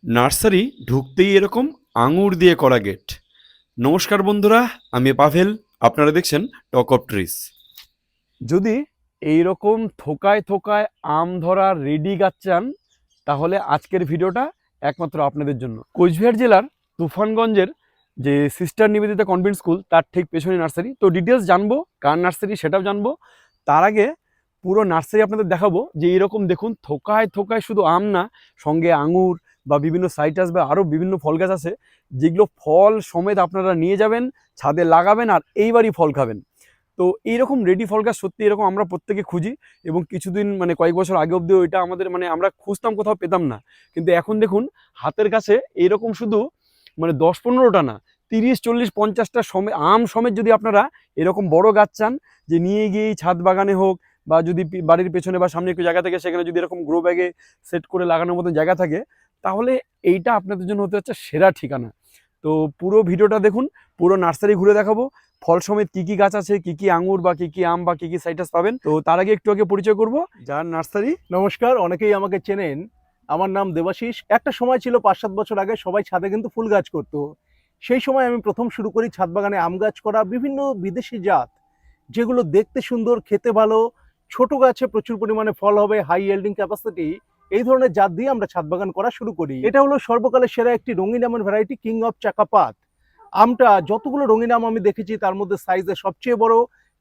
Nursery ঢুকতেই এরকম আঙুর দিয়ে করা গেট। নমস্কার বন্ধুরা, আমি পাভেল। আপনারা দেখছেন টক অফ ট্রিস। যদি এইরকম থোকায় থোকায় আম ধরা রেডি গাছ চান, তাহলে আজকের ভিডিওটা একমাত্র আপনাদের জন্য। কোচবিহার জেলার তুফানগঞ্জের যে সিস্টার নিবেদিতা কনভেন্ট স্কুল, তার ঠিক পেছনে নার্সারি। তো ডিটেলস জানবো, কার নার্সারি সেটাও জানবো। তার আগে পুরো নার্সারি আপনাদের দেখাবো যে এইরকম দেখুন, থোকায় থোকায় শুধু আম না, সঙ্গে আঙুর বা বিভিন্ন সাইটাস বা আরও বিভিন্ন ফল গাছ আছে, যেগুলো ফল সমেত আপনারা নিয়ে যাবেন, ছাদে লাগাবেন আর এইবারই ফল খাবেন। তো এইরকম রেডি ফল গাছ সত্যি এরকম আমরা প্রত্যেকে খুঁজি, এবং কিছুদিন কয়েক বছর আগে অবধিও এটা আমাদের আমরা খুঁজতাম, কোথাও পেতাম না। কিন্তু এখন দেখুন হাতের কাছে এইরকম শুধু 10-15টা না, 30-40-50টা আম সমেত যদি আপনারা এরকম বড় গাছ চান, যে নিয়ে গিয়েই ছাদ বাগানে হোক বা যদি বাড়ির পেছনে বা সামনে একটু জায়গা থাকে, সেখানে যদি এরকম গ্রো ব্যাগে সেট করে লাগানোর মতো জায়গা থাকে, তাহলে এইটা আপনাদের জন্য হতে হচ্ছে সেরা ঠিকানা। তো পুরো ভিডিওটা দেখুন, পুরো নার্সারি ঘুরে দেখাবো, ফল সমেত কি কি গাছ আছে, কি কি আঙুর বা কি কি আম বা কি কি সাইটাস পাবেন। তো তার আগে একটু আগে পরিচয় করব যার নার্সারি। নমস্কার, অনেকেই আমাকে চেনেন। আমার নাম দেবাশিস। একটা সময় ছিল 5-7 বছর আগে সবাই ছাদে কিন্তু ফুল গাছ করতো। সেই সময় আমি প্রথম শুরু করি ছাদ বাগানে আম গাছ করা, বিভিন্ন বিদেশি জাত যেগুলো দেখতে সুন্দর, খেতে ভালো, ছোট গাছে প্রচুর পরিমাণে ফল হবে, হাই ইয়েল্ডিং ক্যাপাসিটি, এই ধরনের জাত দিয়ে আমরা ছাদ বাগান করা শুরু করি। এটা হলো সর্বকালের সেরা একটি রঙিন আমের ভ্যারাইটি, কিং অফ চাকাপাত। আমটা যতগুলো রঙিন আম আমি দেখেছি তার মধ্যে সাইজে সবচেয়ে বড়,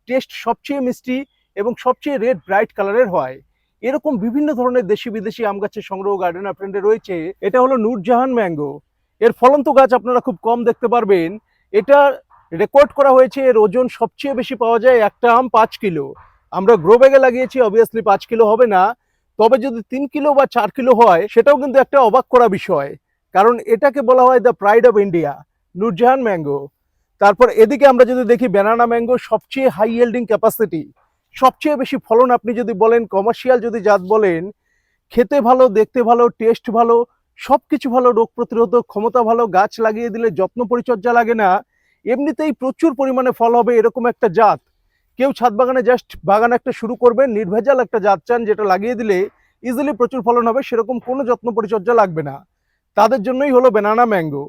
টেস্ট সবচেয়ে মিষ্টি এবং সবচেয়ে রেড ব্রাইট কালারের হয়। এরকম বিভিন্ন ধরনের দেশি বিদেশি আম গাছের সংগ্রহ গার্ডেনার ফ্রেন্ডে রয়েছে। এটা হলো নূরজাহান ম্যাঙ্গো। এর ফলন্ত গাছ আপনারা খুব কম দেখতে পারবেন। এটা রেকর্ড করা হয়েছে, এর ওজন সবচেয়ে বেশি পাওয়া যায় একটা আম 5 কিলো। আমরা গ্রো ব্যাগে লাগিয়েছি, অবভিয়াসলি 5 কিলো হবে না, তবে যদি 3 কিলো বা 4 কিলো হয় সেটাও কিন্তু একটা অবাক করা বিষয়, কারণ এটাকে বলা হয় the pride of India, Nurjahan mango. তারপর এদিকে আমরা যদি দেখি ব্যানানা ম্যাঙ্গো, সবচেয়ে হাই ইয়েল্ডিং ক্যাপাসিটি, সবচেয়ে বেশি ফলন। আপনি যদি বলেন কমার্শিয়াল যদি জাত বলেন, খেতে ভালো, দেখতে ভালো, টেস্ট ভালো, সবকিছু ভালো, রোগ প্রতিরোধক ক্ষমতা ভালো, গাছ লাগিয়ে দিলে যত্ন পরিচর্যা লাগে না, এমনিতেই প্রচুর পরিমাণে ফল হবে, এরকম একটা জাত। কেউ ছাদ বাগানে জাস্ট বাগান একটা শুরু করবেন, নির্ভেজাল একটা জাত চান যেটা লাগিয়ে দিলে ইজিলি প্রচুর ফলন হবে, সেরকম কোনো যত্ন পরিচর্যা লাগবে না, তাদের জন্যই হলো ব্যানানা ম্যাঙ্গো।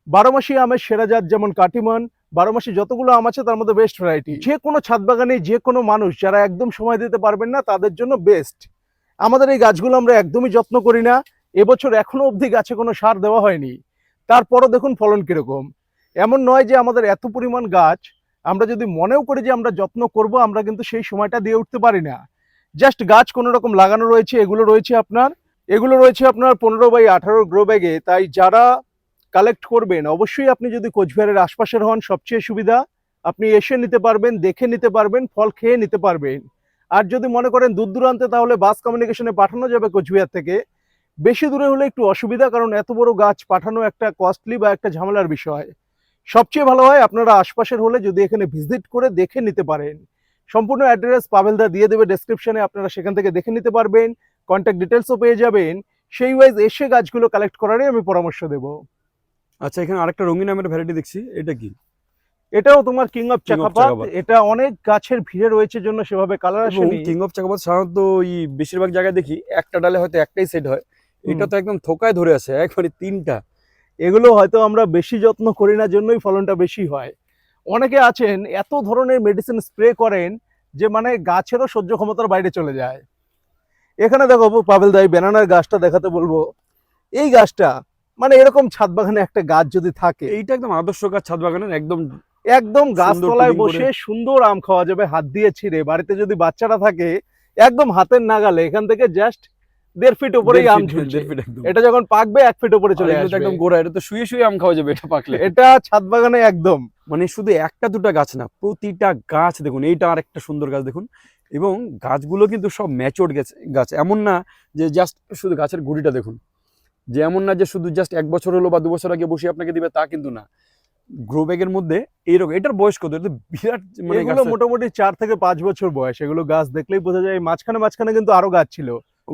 12 মাসি আমের সেরা জাত যেমন কাটিমন, 12 মাসি যতগুলো আম আছে তার মধ্যে বেস্ট ভ্যারাইটি। যে কোনো ছাদ বাগানে যে কোনো মানুষ যারা একদম সময় দিতে পারবেন না, তাদের জন্য বেস্ট। আমাদের এই গাছগুলো আমরা একদমই যত্ন করি না, এবছর এখনো অবধি গাছে কোনো সার দেওয়া হয়নি, তারপরও দেখুন ফলন কিরকম। এমন নয় যে আমাদের এত পরিমাণ গাছ, আমরা যদি মনেও করি যে আমরা যত্ন করব, আমরা কিন্তু সেই সময়টা দিয়ে উঠতে পারি না। জাস্ট গাছ কোনো রকম লাগানো রয়েছে। এগুলো রয়েছে আপনার 15x18 গ্রো ব্যাগে। তাই যারা কালেক্ট করবেন, অবশ্যই আপনি যদি কোচবিহারের আশপাশের হন সবচেয়ে সুবিধা, আপনি এসে নিতে পারবেন, দেখে নিতে পারবেন, ফল খেয়ে নিতে পারবেন। আর যদি মনে করেন দূর দূরান্তে, তাহলে বাস কমিউনিকেশনে পাঠানো যাবে কোচবিহার থেকে। বেশি দূরে হলে একটু অসুবিধা, কারণ এত বড় গাছ পাঠানো একটা কস্টলি বা একটা ঝামেলার বিষয়। সবচেয়ে ভালো হয় আপনারা আশপাশের হলে যদি এখানে ভিজিট করে দেখে নিতে পারেন। সম্পূর্ণ অ্যাড্রেস পাভেলদা দিয়ে দেবে ডেসক্রিপশনে, আপনারা সেখান থেকে দেখে নিতে পারবেন, কন্ট্যাক্ট ডিটেলসও পেয়ে যাবেন। সেই ওয়াইজ এসে গাছগুলো কালেক্ট করারই আমি পরামর্শ দেবো। আচ্ছা, এখানে আরেকটা রঙিন আমের ভ্যারাইটি দেখছি, এটা কি? এটাও তোমার কিং অফ কিং অফ চাকাপাত। চাকাপাত। এটা অনেক গাছের ভিড়ে রয়েছে জন্য সেভাবে কালার এবং আসেনি। কিং অফ চাকাপাত সাধারণত ওই বেশিরভাগ জায়গায় দেখি একটা ডালে হয়তো একটাই সেট হয়, এটা তো একদম থোকায় ধরে আছে একবারে 3টা। এগুলো হয়তো আমরা বেশি যত্ন করি না জন্যই ফলনটা বেশি হয়। অনেকে আছেন এত ধরনের মেডিসিন স্প্রে করেন যে গাছেরও সহ্য ক্ষমতার বাইরে চলে যায়। এখানে দেখো পাবেল দাই, ব্যানানার গাছটা দেখাতে বলবো। এই গাছটা এরকম ছাদ বাগানে একটা গাছ যদি থাকে, এইটা একদম আদর্শ গাছ ছাদ বাগানের, একদম একদম সুন্দর গাছতলায় পুডিং করে। বসে সুন্দর আম খাওয়া যাবে হাত দিয়ে ছিঁড়ে। বাড়িতে যদি বাচ্চারা থাকে, একদম হাতের নাগালে, এখান থেকে জাস্ট 1.5 ফিট উপরেই 1.5 আম ফিট, ঝুলছে। 1.5 ফিট একদম। এটা যখন পাকবে 1 ফিট উপরে আর চলে এগুলো তো আসবে। একদম গোড়া, এটা তো শুয়ে শুয়ে আম খাওয়া যাবে এটা পাকলে। এটা ছাদ বাগানে একদম। শুধু একটা দুটা গাছ না, প্রতিটা গাছ দেখুন। এইটা আর একটা সুন্দর গাছ দেখুন, এবং গাছগুলো কিন্তু সব ম্যাচিওর্ড গাছ। এমন না যে জাস্ট শুধু গাছের গুড়িটা দেখুন, যে এমন না যে শুধু জাস্ট 1 বছর হলো বা 2 বছর আগে বসে আপনাকে দিবে, তা কিন্তু না। গ্রো ব্যাগের মধ্যে এইরকম। এটার বয়স কত? এটা বিরাট এগুলো মোটামুটি 4 থেকে 5 বছর বয়স। এগুলো গাছ দেখলেই বোঝা যায়। মাঝখানে মাঝখানে কিন্তু আরো গাছ ছিল,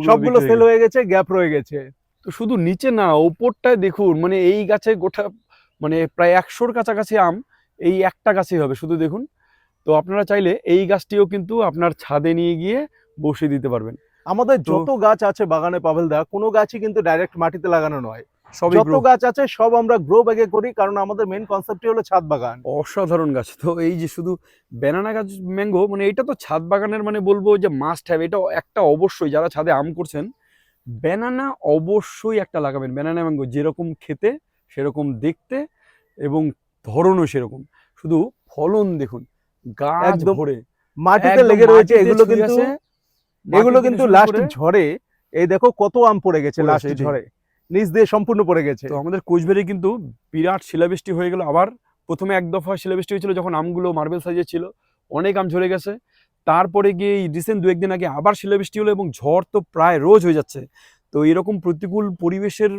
সবগুলো সেল হয়ে গেছে, গ্যাপ রয়ে গেছে। তো শুধু নিচে না, ওপরটায় দেখুন, এই গাছে গোটা প্রায় 100-র কাছাকাছি আম এই একটা গাছেই হবে, শুধু দেখুন। তো আপনারা চাইলে এই গাছটিও কিন্তু আপনার ছাদে নিয়ে গিয়ে বসিয়ে দিতে পারবেন। আমাদের তো যত গাছ আছে বাগানে পাভেলদা, কোনো গাছই কিন্তু ডাইরেক্ট মাটিতে লাগানো নয়, সবই যত grow। গাছ আছে সব আমরা গ্রো ব্যাগে করি, কারণ আমাদের মেন কনসেপ্টই হলো ছাদ বাগান। অসাধারণ গাছ। তো এই যে শুধু ব্যানানা গাছ, ম্যাঙ্গো, মানে এটা তো ছাদ বাগানের মানে বলবো যে মাস্ট হ্যাভ, এটা একটা অবশ্যই যারা ছাদে আম করছেন ব্যানানা অবশ্যই একটা লাগাবেন। ব্যানানা ম্যাঙ্গো যেরকম খেতে সেরকম দেখতে এবং ধরনও সেরকম, শুধু ফলন দেখুন, গাছ একদম ভরে মাটিতে একদম লেগে রয়েছে, মাটিতে এগুলো ছুঁয়ে কিন্তু আছে, এগুলো মাটি থেকে কিন্তু শুরু লাস্ট করে ঝড়ে এই দেখো কত আম পড়ে গেছে, পড়ে লাস্ট আছে, এটাই। ঝড়ে নিচ দিয়ে সম্পূর্ণ পড়ে গেছে। তো আমাদের কোচবিহারে কিন্তু বিরাট শিলাবৃষ্টি হয়ে গেল আবার। প্রথমে এক দফা শিলাবৃষ্টি হয়েছিল যখন আমগুলো মার্বেল সাইজের ছিল, অনেক আম ঝরে গেছে। তারপরে গিয়ে এই রিসেন্ট 2-1 দিন আগে আবার শিলাবৃষ্টি হলো এবং ঝড় তো প্রায় রোজ হয়ে যাচ্ছে। তো এরকম প্রতিকূল পরিবেশের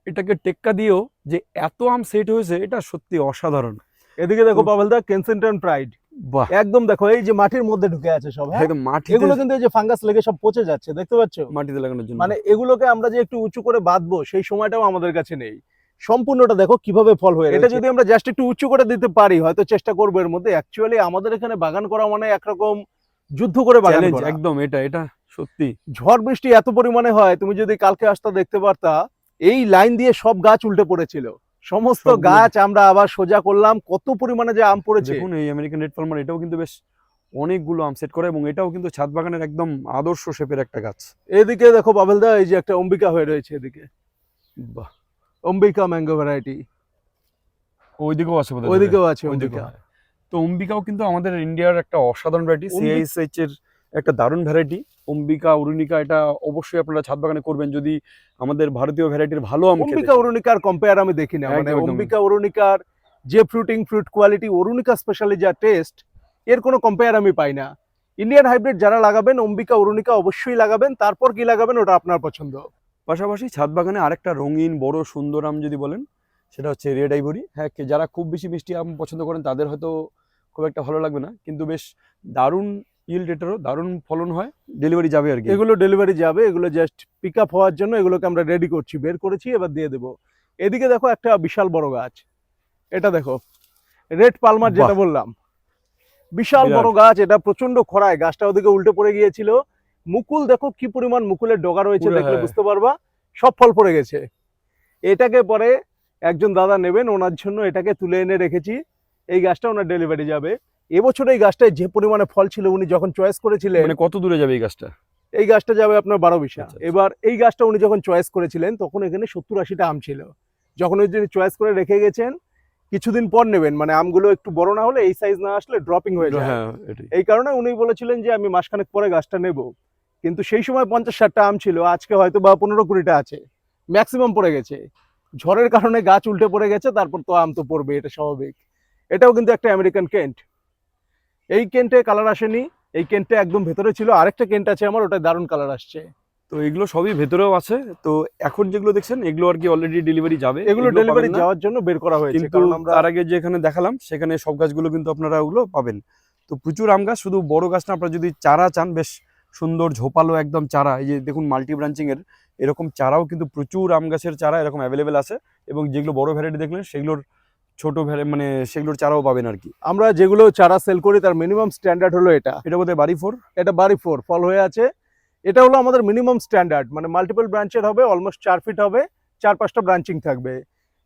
এটাকে টেক্কা দিয়েও যে এত আম সেট হয়েছে, এটা সত্যি অসাধারণ। এদিকে দেখো তো- পাভেল দা, কেনসিংটন প্রাইড বাহ, একদম দেখো এই যে মাটির মধ্যে ঢুকে আছে সব, হ্যাঁ একদম মাটিতে, এগুলো কিন্তু এই যে ফাঙ্গাস লেগে সব পচে যাচ্ছে, দেখতে পাচ্ছ? মাটিতে লাগানোর জন্য। মানে এগুলোকে আমরা যে একটু উঁচু করে বাঁধবো সেই সময়টাও আমাদের কাছে নেই। সম্পূর্ণটা দেখো কিভাবে ফল হয়ে এটা যদি আমরা জাস্ট একটু উঁচু করে দিতে পারি, হয়তো চেষ্টা করবো এর মধ্যে। অ্যাকচুয়ালি আমাদের এখানে বাগান করা মানে একরকম যুদ্ধ করে বাগান চ্যালেঞ্জ করা। একদম, এটা সত্যি। ঝড় বৃষ্টি এত পরিমাণে হয়, তুমি যদি কালকে আসতা দেখতে পারতা, এই লাইন দিয়ে সব গাছ উল্টে পড়েছিল, সমস্ত সবগুলো। গাছ আমরা আবার সোজা করলাম, কত পরিমাণে যে আম পড়েছে। দেখুন এই আমেরিকান রেড পালমার, এটাও কিন্তু বেশ অনেকগুলো আম সেট করে এবং এটাও কিন্তু ছাদ বাগানের একদম আদর্শ শেপের একটা গাছ। এদিকে দেখো পাভেল দা, এই যে একটা অম্বিকা হয়ে রয়েছে, এদিকে বাহ, অম্বিকা ম্যাঙ্গো ভ্যারাইটি, ওইদিকেও আছে বোধহয়, ওইদিকেও আছে ওইদিকেও, অম্বিকা। হ্যাঁ। তো অম্বিকাও কিন্তু আমাদের ইন্ডিয়ার একটা অসাধারণ ভ্যারাইটি, অম্বিকা- সিআইএসএইচ এর একটা দারুণ ভ্যারাইটি। অম্বিকা অরুণিকা, এটা অবশ্যই আপনারা ছাদ বাগানে করবেন যদি আমাদের ভারতীয় ভ্যারাইটির ভালো আম খেতে অম্বিকা চান। অরুণিকার কম্পেয়ার আমি দেখি না, মানে একদম, একদম। অম্বিকা অরুণিকার যে ফ্রুট কোয়ালিটি, অরুণিকা স্পেশালি যা টেস্ট, এর কোনো কম্পেয়ার আমি পাই না। ইন্ডিয়ান হাইব্রিড যারা লাগাবেন অম্বিকা অরুণিকা অবশ্যই লাগাবেন, তারপর কি লাগাবেন ওটা আপনার পছন্দ। পাশাপাশি ছাদ বাগানে আরেকটা রঙিন বড় সুন্দর আম যদি বলেন, সেটা হচ্ছে রেড আইভরি। হ্যাঁ, যারা খুব বেশি মিষ্টি আম পছন্দ করেন তাদের হয়তো খুব একটা ভালো লাগবে না, কিন্তু বেশ দারুণ ইল্ড, এটারও দারুণ ফলন হয়, ডেলিভারি যাবে আর কি। এগুলো ডেলিভারি যাবে, এগুলো জাস্ট পিক আপ হওয়ার জন্য এগুলোকে আমরা রেডি করছি, বের করেছি, এবার দিয়ে দেবো। এদিকে দেখো একটা বিশাল বড় গাছ, এটা দেখো রেড পালমার, যেটা বাহ। বললাম বিশাল বিরাট। বড় গাছ। এটা প্রচন্ড খরায় গাছটা ওদিকে উল্টে পড়ে গিয়েছিল। মুকুল দেখো কি পরিমাণ মুকুলের ডগা রয়েছে, পুরো, দেখলে হ্যাঁ। বুঝতে পারবা, সব ফল পড়ে গেছে। এটাকে পরে একজন দাদা নেবেন, ওনার জন্য এটাকে তুলে এনে রেখেছি। এই গাছটা ওনার ডেলিভারি যাবে। এবছর এই গাছটায় যে পরিমাণে ফল ছিল, উনি যখন চয়েস করেছিলেন, মানে কত দূরে যাবে এই গাছটা? এই গাছটা যাবে আপনার 12 বিশা। আচ্ছা, আচ্ছা। এবার এই গাছটা উনি যখন চয়েস করেছিলেন তখন এখানে 70-80টা আম ছিল। যখন ওই তিনি চয়েস করে রেখে গেছেন, কিছুদিন পর নেবেন, মানে আমগুলো একটু বড় না হলে, এই সাইজ না আসলে ড্রপিং হয়ে যায়। হ্যাঁ, এটাই। এই কারণে উনি বলেছিলেন যে আমি মাসখানেক পরে গাছটা নেব। কিন্তু সেই সময় 50-60টা আম ছিল, আজকে হয়তো বা 15-20টা আছে, ম্যাক্সিমাম পড়ে গেছে। ঝড়ের কারণে গাছ উল্টে পড়ে গেছে, তারপর তো আম তো পড়বে, এটা স্বাভাবিক। এটাও কিন্তু একটা আমেরিকান কেন্ট। এই কেন্টে কালার আসেনি, এই কেন্টে একদম ভেতরে ছিল। আরেকটা কেন্ট আছে আমার, ওটা দারুণ কালার আসছে। তো এগুলো সবই ভেতরেও আছে। তো এখন যেগুলো দেখছেন এগুলো আর কি অলরেডি ডেলিভারি যাবে, এগুলো এগুলো ডেলিভারি পাবেন না। যাওয়ার জন্য বের করা হয়েছে, কিন্তু কারণ আমরা তার আগে যেখানে দেখালাম সেখানে সব গাছগুলো কিন্তু আপনারা ওগুলো পাবেন। তো প্রচুর আম গাছ, শুধু বড় গাছ না, আপনারা যদি চারা চান বেশ সুন্দর ঝোপালো একদম চারা, এই যে দেখুন মাল্টি ব্রাঞ্চিং এর এরকম চারাও কিন্তু প্রচুর আম গাছের চারা এরকম অ্যাভেলেবেল আছে। এবং যেগুলো বড় ভ্যারাইটি দেখলেন সেগুলোর ছোট মানে সেগুলোর চারাও পাবেন আর কি। আমরা যেগুলো চারা সেল করি তার মিনিমাম স্ট্যান্ডার্ড হলো এটা। এটা বোধহয় বাড়ি 4। এটা বাড়ি 4 ফল হয়ে আছে। এটা হলো আমাদের মিনিমাম স্ট্যান্ডার্ড, মানে মাল্টিপল ব্রাঞ্চের হবে, অলমোস্ট 4 ফিট হবে, 4-5টা ব্রাঞ্চিং থাকবে।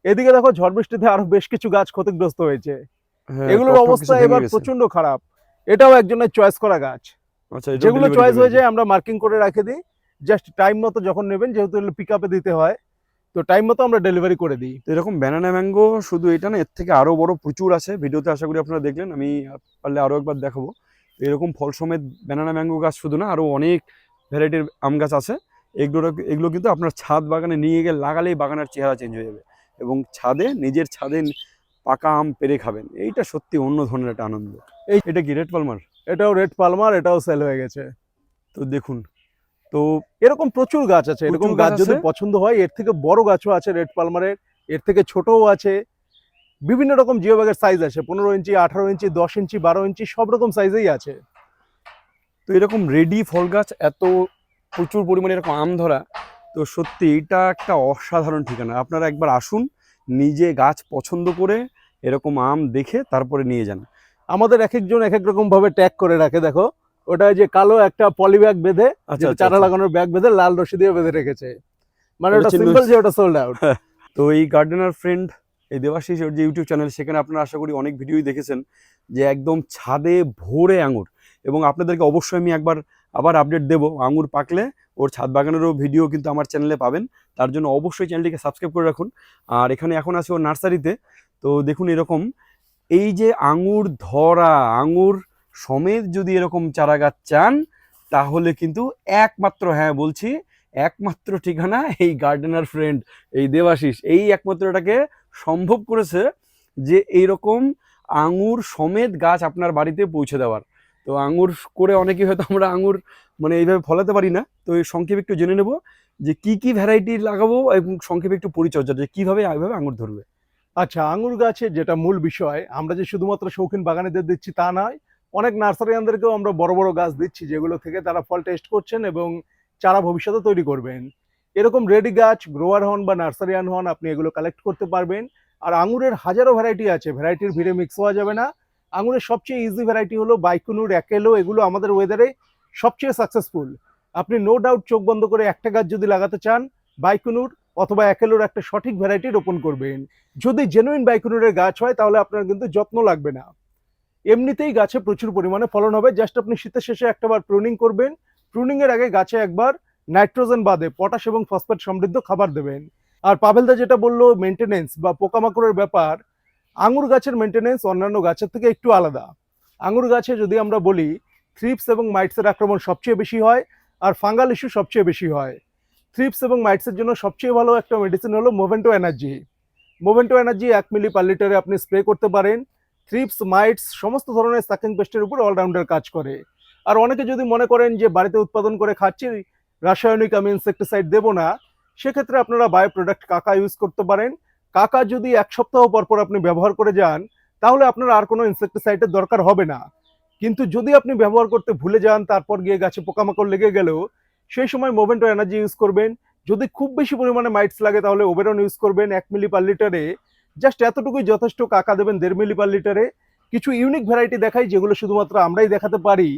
এদিকে দেখো ঝড় বৃষ্টিতে আরো বেশ কিছু গাছ ক্ষতিগ্রস্ত হয়েছে, হ্যাঁ, এগুলোর টক টক অবস্থা কিছু ভেঙে এবার গেছে। প্রচন্ড খারাপ। এটাও একজনের চয়েস করা গাছ, আচ্ছা, এটাও যেগুলো delivery চয়েস যাবে হয়ে আর কি। যায় আমরা মার্কিং করে রেখে দিই, জাস্ট টাইম মতো যখন নেবেন, যেহেতু পিক আপে দিতে হয়, তো টাইম মতো আমরা ডেলিভারি করে দিই। তো এরকম ব্যানানা ম্যাঙ্গো শুধু এটা না, এর থেকে আরো বড় প্রচুর আছে, ভিডিওতে আশা করি আপনারা দেখলেন, আমি পারলে আরো একবার দেখাবো। তো এরকম ফল সমেত ব্যানানা ম্যাঙ্গো গাছ শুধু না, আরো অনেক ভ্যারাইটির আম গাছ আছে। এগুলো কিন্তু আপনার ছাদ বাগানে নিয়ে গিয়ে লাগালেই বাগানের চেহারা চেঞ্জ হয়ে যাবে এবং নিজের ছাদে পাকা আম পেরে খাবেন, এইটা সত্যি অন্য ধরনের একটা আনন্দ। এটা কি রেড পালমার? এটাও রেড পালমার, এটাও সেল হয়ে গেছে। তো দেখুন, তো এরকম প্রচুর গাছ আছে, এরকম প্রচুর গাছ গাছ যদি আছে। পছন্দ হয়, এর থেকে বড় গাছও আছে রেড পালমারের, এর থেকে ছোটও আছে। বিভিন্ন রকম জিও ব্যাগের সাইজ আছে, 15 ইঞ্চি, 18 ইঞ্চি, 10 ইঞ্চি, 12 ইঞ্চি, সব রকম সাইজেই আছে। তো এরকম রেডি ফল গাছ এত প্রচুর পরিমাণে এরকম আম ধরা, তো সত্যি এটা একটা অসাধারণ ঠিকানা। আপনারা একবার আসুন, নিজে গাছ পছন্দ করে এরকম আম দেখে তারপরে নিয়ে যান। আমাদের এক একজন এক এক রকম ভাবে ট্যাগ করে রাখে, দেখো ওটা যে কালো একটা পলি ব্যাগ বেঁধে, আচ্ছা, যেটা আচ্ছা, চারা আচ্ছা। লাগানোর ব্যাগ বেঁধে লাল রশি দিয়ে বেঁধে রেখেছে, মানে ওটা ওটা চিহ্ন- সিম্বল যে ওটা সোল্ড আউট। তো এই গার্ডেনার ফ্রেন্ড, এই দেবাশিস ওর যে ইউটিউব চ্যানেল, সেখানে আপনারা আশা করি অনেক ভিডিওই দেখেছেন যে একদম ছাদে ভরে আঙুর। এবং আপনাদেরকে অবশ্যই আমি আবার আপডেট দেবো, আঙুর পাকলে ওর ছাদ বাগানেরও ভিডিও কিন্তু আমার চ্যানেলে পাবেন। তার জন্য অবশ্যই চ্যানেলটিকে সাবস্ক্রাইব করে রাখুন। আর এখানে এখন আছে ওর নার্সারিতে। তো দেখুন এরকম এই যে আঙুর ধরা, আঙুর সমেত যদি এরকম চারা গাছ চান, তাহলে কিন্তু একমাত্র, হ্যাঁ বলছি, একমাত্র ঠিকানা এই গার্ডেনার ফ্রেন্ড, এই দেবাশিস, এই একমাত্র এটাকে সম্ভব করেছে যে এইরকম আঙুর সমেত গাছ আপনার বাড়িতে পৌঁছে দেওয়ার। তো আঙুর করে অনেকেই হয়তো আমরা আঙুর মানে এইভাবে ফলাতে পারি না। তো এই সংক্ষেপে একটু জেনে নেব যে কি কি ভ্যারাইটি লাগাবো এবং সংক্ষেপে একটু পরিচর্যা, যে কিভাবে এইভাবে আঙুর ধরবে। আচ্ছা, আঙুর গাছের যেটা মূল বিষয়, আমরা যে শুধুমাত্র শৌখিন বাগানেদের দিচ্ছি তা নয়, অনেক নার্সারিয়ানদেরকেও আমরা বড় বড় গাছ দিচ্ছি যেগুলো থেকে তারা ফল টেস্ট করছেন এবং চারা ভবিষ্যতে তৈরি করবেন। এরকম রেডি গাছ, গ্রোয়ার হন বা নার্সারিয়ান হন, আপনি এগুলো কালেক্ট করতে পারবেন। আর আঙুরের হাজারো ভ্যারাইটি আছে, ভ্যারাইটির ভিড়ে মিক্স হওয়া যাবে না। আঙুরের সবচেয়ে ইজি ভ্যারাইটি হলো বাইকুনুর, অ্যাকেলো, এগুলো আমাদের ওয়েদারে সবচেয়ে সাকসেসফুল। আপনি নো ডাউট চোখ বন্ধ করে একটা গাছ যদি লাগাতে চান, বাইকুনুর অথবা অ্যাকেলোর একটা সঠিক ভ্যারাইটি রোপণ করবেন। যদি জেনুইন বাইকুনুরের গাছ হয় তাহলে আপনার কিন্তু যত্ন লাগবে না, এমনিতেই গাছে প্রচুর পরিমাণে ফলন হবে। জাস্ট আপনি শীতের শেষে একটাবার প্রুনিং করবেন, প্রুনিং এর আগে গাছে একবার নাইট্রোজেন বাদে পটাশ এবং ফসফেট সমৃদ্ধ খাবার দেবেন। আর পাভেলদা যেটা বললো মেনটেনেন্স বা পোকামাকড়ের ব্যাপার, আঙুর গাছের মেনটেনেন্স অন্যান্য গাছের থেকে একটু আলাদা। আঙুর গাছে যদি আমরা বলি, থ্রিপস এবং মাইটসের আক্রমণ সবচেয়ে বেশি হয় আর ফাঙ্গাল ইস্যু সবচেয়ে বেশি হয়। থ্রিপস এবং মাইটসের জন্য সবচেয়ে ভালো একটা মেডিসিন হলো মোভেন্টো এনার্জি। মোভেন্টো এনার্জি 1 মিলি পার লিটারে আপনি স্প্রে করতে পারেন। থ্রিপস, মাইটস সমস্ত ধরনের সাকিং পেস্টের উপর অলরাউন্ডার কাজ করে। আর অনেকে যদি মনে করেন যে বাড়িতে উৎপাদন করে খাচ্ছি, রাসায়নিক আমি ইনসেক্টিসাইড দেবো না, সেক্ষেত্রে আপনারা বায়ো প্রোডাক্ট কাকা ইউজ করতে পারেন। কাকা যদি 1 সপ্তাহ পর পর আপনি ব্যবহার করে যান, তাহলে আপনার আর কোনো ইনসেক্টিসাইডের দরকার হবে না। কিন্তু যদি আপনি ব্যবহার করতে ভুলে যান, তারপর গিয়ে গাছে পোকামাকড় লেগে গেল, সেই সময় মোভেন্টো এনার্জি ইউজ করবেন। যদি খুব বেশি পরিমাণে মাইটস লাগে তাহলে ওবেরন ইউজ করবেন 1 মিলি পার লিটারে। জাস্ট এতটুকুই যথেষ্ট। কাকা দেবেন 1.5 মিলি পার লিটারে। কিছু ইউনিক ভ্যারাইটি দেখাই যেগুলো শুধুমাত্র আমরাই দেখাতে পারি।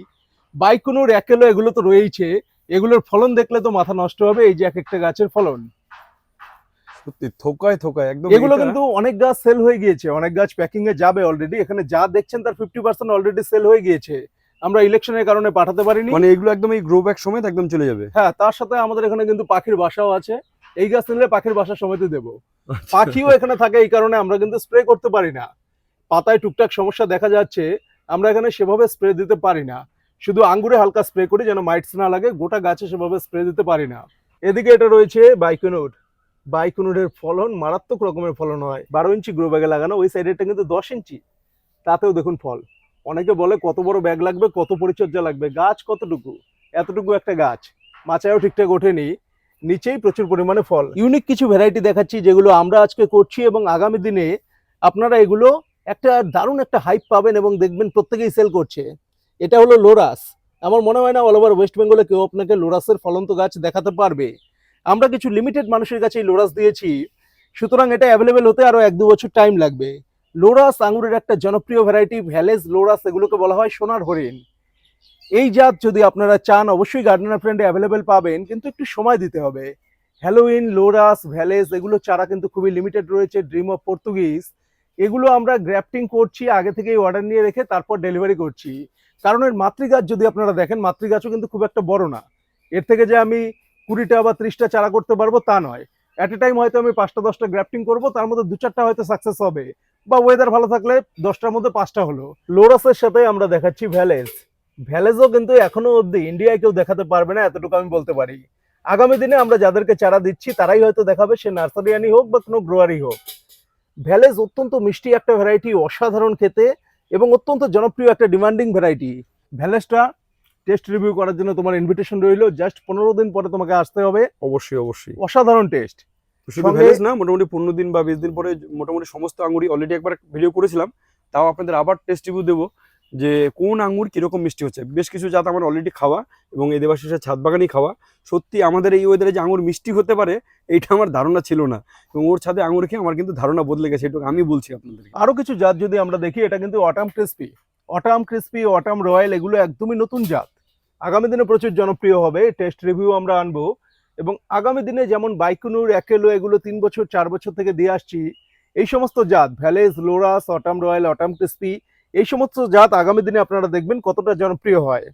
বাইকুনুর, অ্যাকেলো এগুলো তো রয়েইছে, এগুলোর ফলন দেখলে তো মাথা নষ্ট হবে। এই যে এক একটা গাছের ফলন, সত্যি থোকায় থোকায় একদম। এগুলো কিন্তু অনেক গাছ সেল হয়ে গিয়েছে, অনেক গাছ প্যাকিং এ যাবে অলরেডি। এখানে যা দেখছেন তার 50% অলরেডি সেল হয়ে গিয়েছে। আমরা ইলেকশনের কারণে পাঠাতে পারিনি। মানে এগুলো একদম এই গ্রো ব্যাগ সমেত একদম চলে যাবে। হ্যাঁ, তার সাথে আমাদের এখানে কিন্তু পাখির বাসাও আছে। এই গাছ নিলে পাখির বাসা সমেত দেবো। পাখিও এখানে থাকে, এই কারণে আমরা কিন্তু স্প্রে করতে পারি না। পাতায় টুকটাক সমস্যা দেখা যাচ্ছে, আমরা এখানে সেভাবে স্প্রে দিতে পারি না। শুধু আঙ্গুরে হালকা স্প্রে করি যেন মাইটস না লাগে, গোটা গাছে সেভাবে স্প্রে দিতে পারি না। এদিকে এটা রয়েছে বাইকুনুর। বাইকুনুরের ফলন মারাত্মক রকমের ফলন হয়। 12 ইঞ্চি গ্রো ব্যাগে লাগানো, ওই সাইডেরটা কিন্তু 10 ইঞ্চি, তাতেও দেখুন ফল। অনেকে বলে কত বড় ব্যাগ লাগবে, কত পরিচর্যা লাগবে, গাছ কতটুকু, এতটুকু একটা গাছ, মাচায়ও ঠিকঠাক ওঠেনি, নিচেই প্রচুর পরিমাণে ফল। ইউনিক কিছু ভ্যারাইটি দেখাচ্ছি যেগুলো আমরা আজকে করছি এবং আগামী দিনে আপনারা এগুলো একটা দারুণ একটা হাইপ পাবেন এবং দেখবেন প্রত্যেকেই সেল করছে। এটা হলো লোরাস। আমার মনে হয় না অল ওভার ওয়েস্ট বেঙ্গলে কেউ আপনাকে লোরাসের ফলন্ত গাছ দেখাতে পারবে। আমরা কিছু লিমিটেড মানুষের কাছে এই লোরাস দিয়েছি, সুতরাং এটা অ্যাভেলেবেল হতে আরো 1-2 বছর টাইম লাগবে। লোরাস আঙুরের একটা জনপ্রিয় ভ্যারাইটি, ভ্যালেজ লোরাস, এগুলোকে বলা হয় সোনার হরিণ। এই জাত যদি আপনারা চান অবশ্যই গার্ডেনার ফ্রেন্ডে অ্যাভেলেবেল পাবেন, কিন্তু একটু সময় দিতে হবে। হ্যালোইন, লোরাস, ভ্যালেজ এগুলো চারা কিন্তু খুবই লিমিটেড রয়েছে। ড্রিম অফ পর্তুগিজ এগুলো আমরা গ্রাফটিং করছি, আগে থেকেই অর্ডার নিয়ে রেখে তারপর ডেলিভারি করছি। কারণ এর মাতৃগাছ যদি আপনারা দেখেন, মাতৃগাছও কিন্তু খুব একটা বড় না। এর থেকে যে আমি 20টা বা 30টা চারা করতে পারবো তা নয়। অ্যাট এ টাইম হয়তো আমি 5টা-10টা গ্রাফটিং করবো, তার মধ্যে 2-4টা হয়তো সাকসেস হবে, বা ওয়েদার ভালো থাকলে 10টার মধ্যে 5টা হলো। লোরাসের সাথে আমরা দেখাচ্ছি ভ্যালেজ। ভ্যালেজও কিন্তু এখনো অবধি ইন্ডিয়ায় কেউ দেখাতে পারবে না, এতটুকু আমি বলতে পারি। আগামী দিনে আমরা যাদেরকে চারা দিচ্ছি তারাই হয়তো দেখাবে, সে নার্সারিয়ানই হোক বা কোনো গ্রোয়ারই হোক। ভ্যালেজ অত্যন্ত মিষ্টি একটা ভ্যারাইটি, অসাধারণ খেতে এবং অত্যন্ত জনপ্রিয় একটা ডিমান্ডিং ভ্যারাইটি। ভ্যালেজটা টেস্ট রিভিউ করার জন্য তোমার ইনভিটেশন রইলো। জাস্ট 15 দিন পরে তোমাকে আসতে হবে। অবশ্যই অবশ্যই। অসাধারণ টেস্ট। শুধু ভ্যালেজ না, মোটামুটি 15 দিন বা 20 দিন পরে মোটামুটি সমস্ত আঙুরই অলরেডি একবার ভিডিও করেছিলাম, তাও আপনাদের আবার টেস্ট রিভিউ দেবো যে কোন আঙুর কিরকম মিষ্টি হচ্ছে। বেশ কিছু জাত আমার অলরেডি খাওয়া এবং এই দেবাশিসের ছাদ বাগানই খাওয়া। সত্যি আমাদের এই ওয়েদারে যে আঙুর মিষ্টি হতে পারে এইটা আমার ধারণা ছিল না, এবং ওর ছাদে আঙুর খেয়ে আমার কিন্তু ধারণা বদলে গেছে, এটুকু আমি বলছি আপনাদের। আরো কিছু জাত যদি আমরা দেখি, এটা কিন্তু অটাম ক্রিসপি, অটাম রয়্যাল, এগুলো একদমই নতুন জাত। আগামী দিনে প্রচুর জনপ্রিয় হবে। টেস্ট রিভিউ আমরা আনবো এবং আগামী দিনে যেমন বাইকুনুর, একেলো এগুলো 3 বছর 4 বছর থেকে দিয়ে আসছি, এই সমস্ত জাত ভ্যালেজ, লোরাস, অটাম রয়্যাল, অটাম ক্রিস্পি, এই সমস্ত জাত আগামী দিনে আপনারা দেখবেন কতটা জনপ্রিয় হয়।